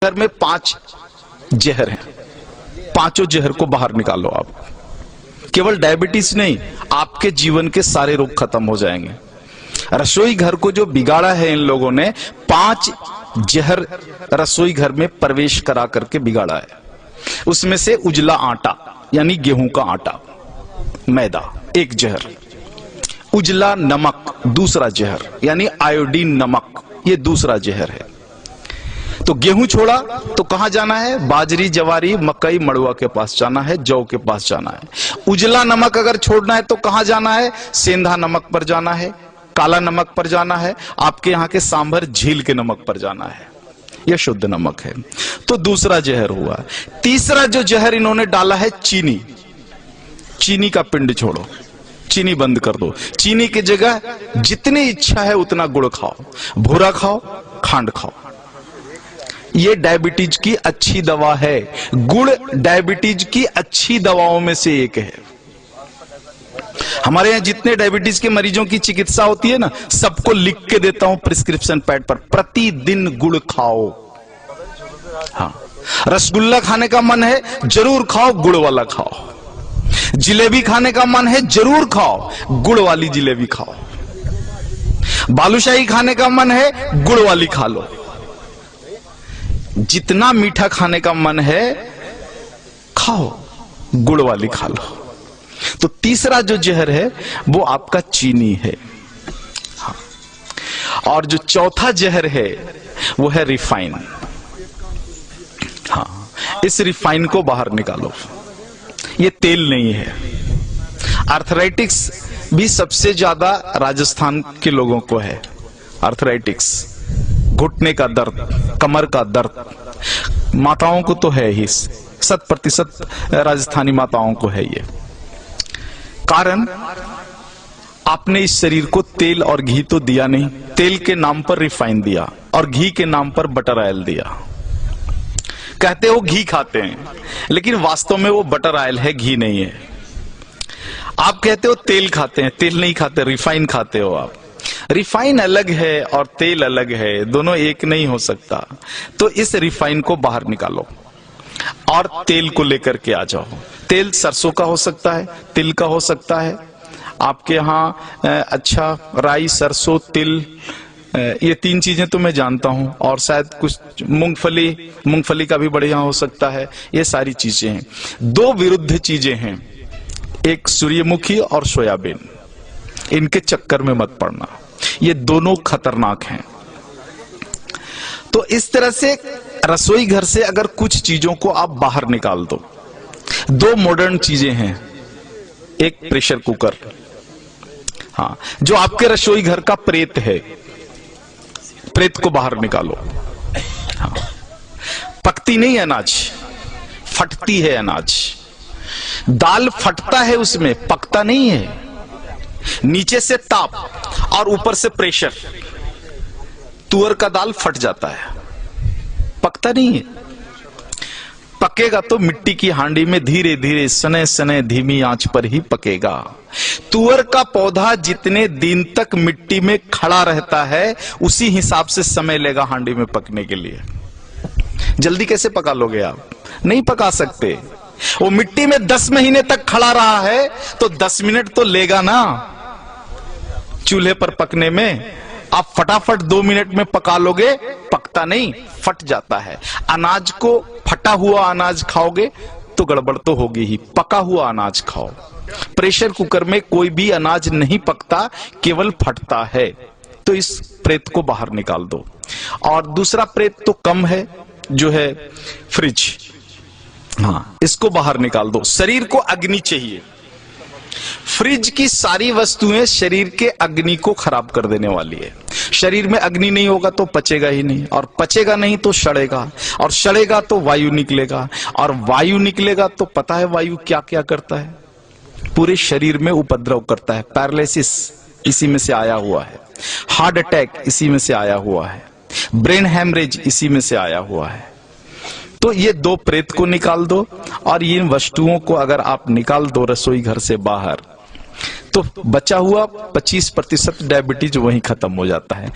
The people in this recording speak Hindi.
घर में 5 जहर हैं, पांचों जहर को बाहर निकालो आप। केवल डायबिटीज नहीं, आपके जीवन के सारे रोग खत्म हो जाएंगे। रसोई घर को जो बिगाड़ा है इन लोगों ने, 5 जहर रसोई घर में प्रवेश करा करके बिगाड़ा है। उसमें से उजला आटा यानी गेहूं का आटा, मैदा एक जहर, उजला नमक दूसरा जहर यानी आयोडीन नमक, ये दूसरा जहर है। तो गेहूं छोड़ा तो कहां जाना है? बाजरी, जवारी, मकई, मड़ुआ के पास जाना है, जौ के पास जाना है। उजला नमक अगर छोड़ना है तो कहां जाना है? सेंधा नमक पर जाना है, काला नमक पर जाना है, आपके यहां के सांभर झील के नमक पर जाना है। यह शुद्ध नमक है। तो दूसरा जहर हुआ। तीसरा जो जहर इन्होंने डाला है चीनी। चीनी का पिंड छोड़ो, चीनी बंद कर दो। चीनी की जगह जितनी इच्छा है उतना गुड़ खाओ, भूरा खाओ, खांड खाओ। ये डायबिटीज की अच्छी दवा है। गुड़ डायबिटीज की अच्छी दवाओं में से एक है। हमारे यहां जितने डायबिटीज के मरीजों की चिकित्सा होती है ना, सबको लिख के देता हूं प्रिस्क्रिप्शन पैड पर, प्रतिदिन गुड़ खाओ। हाँ, रसगुल्ला खाने का मन है जरूर खाओ, गुड़ वाला खाओ। जिलेबी खाने का मन है जरूर खाओ, गुड़ वाली जिलेबी खाओ। बालूशाही खाने का मन है, गुड़ वाली खा लो। जितना मीठा खाने का मन है खाओ, गुड़ वाली खा लो। तो तीसरा जो जहर है वो आपका चीनी है। हाँ। और जो चौथा जहर है वो है रिफाइन। हाँ, इस रिफाइन को बाहर निकालो। ये तेल नहीं है। आर्थराइटिक्स भी सबसे ज्यादा राजस्थान के लोगों को है। आर्थराइटिक्स, घुटने का दर्द, कमर का दर्द, माताओं को तो है ही, 100% राजस्थानी माताओं को है ये। कारण आपने इस शरीर को तेल और घी तो दिया नहीं, तेल के नाम पर रिफाइन दिया और घी के नाम पर बटर ऑयल दिया। कहते हो घी खाते हैं, लेकिन वास्तव में वो बटर ऑयल है, घी नहीं है। आप कहते हो तेल खाते हैं, तेल नहीं खाते, रिफाइन खाते हो आप। रिफाइन अलग है और तेल अलग है, दोनों एक नहीं हो सकता। तो इस रिफाइन को बाहर निकालो और तेल को लेकर के आ जाओ। तेल सरसों का हो सकता है, तिल का हो सकता है, आपके यहाँ अच्छा राई, सरसों, तिल, ये 3 चीजें तो मैं जानता हूं, और शायद कुछ मूंगफली का भी बढ़िया हो सकता है। ये सारी चीजें हैं। 2 विरुद्ध चीजें हैं, एक सूर्यमुखी और सोयाबीन। इनके चक्कर में मत पड़ना, ये दोनों खतरनाक हैं। तो इस तरह से रसोई घर से अगर कुछ चीजों को आप बाहर निकाल दो। 2 मॉडर्न चीजें हैं, एक प्रेशर कुकर, हाँ, जो आपके रसोई घर का प्रेत है, प्रेत को बाहर निकालो। हाँ, पकती नहीं अनाज, फटती है अनाज। दाल फटता है उसमें, पकता नहीं है। नीचे से ताप और ऊपर से प्रेशर, तुअर का दाल फट जाता है, पकता नहीं है। पकेगा तो मिट्टी की हांडी में धीरे धीरे, सने सने, धीमी आंच पर ही पकेगा। तुअर का पौधा जितने दिन तक मिट्टी में खड़ा रहता है, उसी हिसाब से समय लेगा हांडी में पकने के लिए। जल्दी कैसे पका लोगे आप? नहीं पका सकते। वो मिट्टी में 10 महीने तक खड़ा रहा है तो 10 मिनट तो लेगा ना चूल्हे पर पकने में। आप फटाफट 2 मिनट में पका लोगे, पकता नहीं, फट जाता है। अनाज को, फटा हुआ अनाज खाओगे तो गड़बड़ तो होगी ही, पका हुआ अनाज खाओ। प्रेशर कुकर में कोई भी अनाज नहीं पकता, केवल फटता है। तो इस प्रेत को बाहर निकाल दो। और दूसरा प्रेत तो कम है, जो है फ्रिज। हाँ, इसको बाहर निकाल दो। शरीर को अग्नि चाहिए। फ्रिज की सारी वस्तुएं शरीर के अग्नि को खराब कर देने वाली है। शरीर में अग्नि नहीं होगा तो पचेगा ही नहीं, और पचेगा नहीं तो सड़ेगा, और सड़ेगा तो वायु निकलेगा, और वायु निकलेगा तो पता है वायु क्या क्या करता है? पूरे शरीर में उपद्रव करता है। पैरालिसिस इसी में से आया हुआ है, हार्ट अटैक इसी में से आया हुआ है, ब्रेन हैमरेज इसी में से आया हुआ है। तो ये 2 प्रेत को निकाल दो, और इन वस्तुओं को अगर आप निकाल दो रसोई घर से बाहर, तो बचा हुआ 25% डायबिटीज वहीं खत्म हो जाता है।